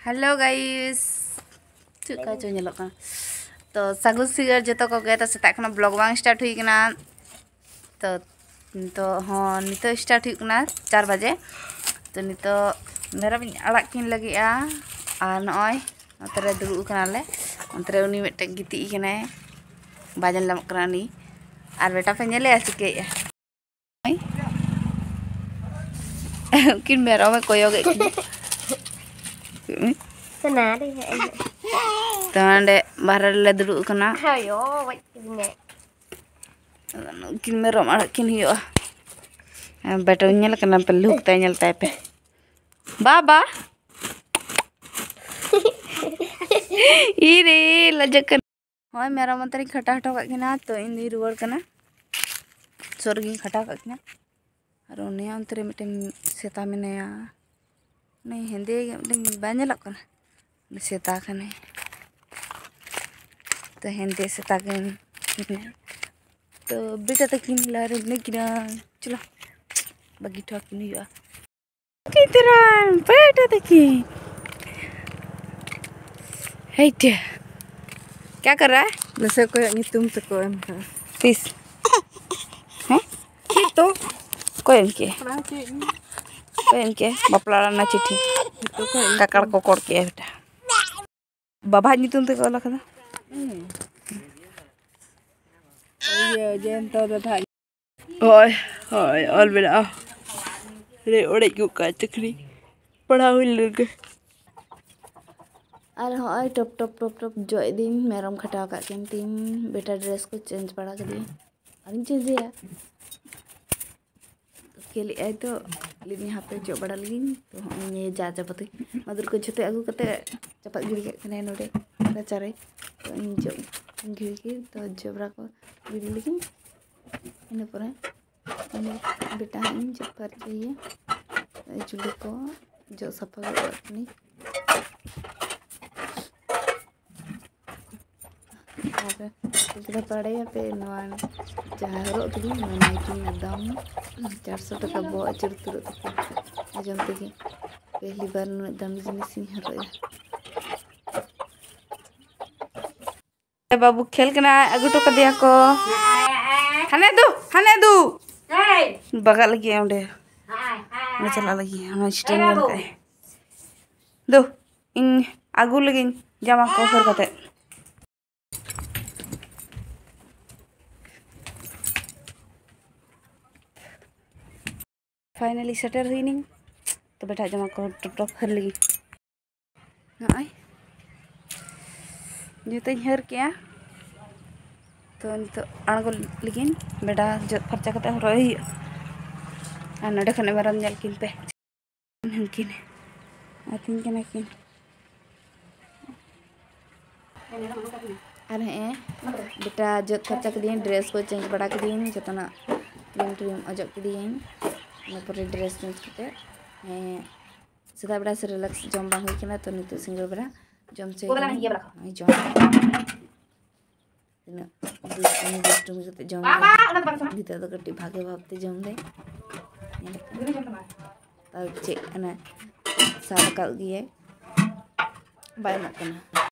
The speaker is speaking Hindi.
हेलो गाइस चुका चो नेलोक का तो सागु सिगर जतो को गए तो सेता खना ब्लॉग बांग स्टार्ट हुई कना तो हाँ नितो स्टार्ट हुई कना 4 बजे तो नितो मेरा अड़ाग किन लगी आ नय अंतरे दुड़ुब कनाले अंतरे उनी मिटे गिती कना बाजन लम कना नी और बेटा पे नेले चिके किन मेरा में कोयो गे तो अंडे बाहर ले दुड़ुब कना किन मेरा अड़ाग किन हुआ बेटा नेल कना पे लुक ताय नेल ताय पे बाबा इरे लजक होय मेरा मंतरी खटा हटो का किना तो इन रुवर कना सोरगी खटा का किना और उन्हें अंतरे मिटन सेता मेनया नहीं हिंदी मिटन बानेलक कना सेता कने तो हिंदी सेता कने तो बेटा तकिन लारे निकिना चलो बगी ठोक नहीं हुआ कितरा बेटा तकिन हे क्या कर रहा है जैसे कोई तुम से कोई पीस हैं तो कोई इनके बापला ना चिट्ठी काकड़ को कोड़ के बेटा बाबा नितुम ते को लखदा ये जेन तो था ओय ओय ऑल बेटा रे ओड़े को का चकरी पढ़ा हुई लग और हाँ टप टप टप टप जो दिन मेरम खटा का तीन बेटा ड्रेस को चेंज पड़ा कर दी और चेंज दिया खेली आई तो लिनी यहाँ पे जो बड़ा लगी तो ये जा पते मधुर को छुते अगू कते चपक गिरी के नोड़े चारे तो इन जो गिरी की तो जबरा को गिरी लगी इन पर बेटा इन चपर चाहिए चूल्हे को जो सफा अपनी पड़े पे जहाँ हरक की दाम 400 टका बो अचर तुर आजम तेगी पहली बार दाम जिनिस हरक बाबू खेल के अगू टो दिया को हाने दू बगा लगी अंडे चला लगी स्टैंड दो इन आगू लगी जामा को हर कते फाइनली सेटर हुई नहीं तो बेटा जमा को टप हर लगी नय जो हर के तो नित आड़गो लगी बेटा जो फर्चा करते रही और नोड़े खने मेरम नेल किन पे हनकिन आतिन किन और हें बेटा जो फर्चा कर ड्रेस को चेंज बड़ा कर जोतना क्रीम ट्रीम अजब कर ड्रेस चेंज करते सीधा बेड़ा से रिलैक्स जम बांग हुई तो नित सिंगल बेड़ा जम से जम जम भीतर तो कटी भागे भावते जम दे चे साल का बाय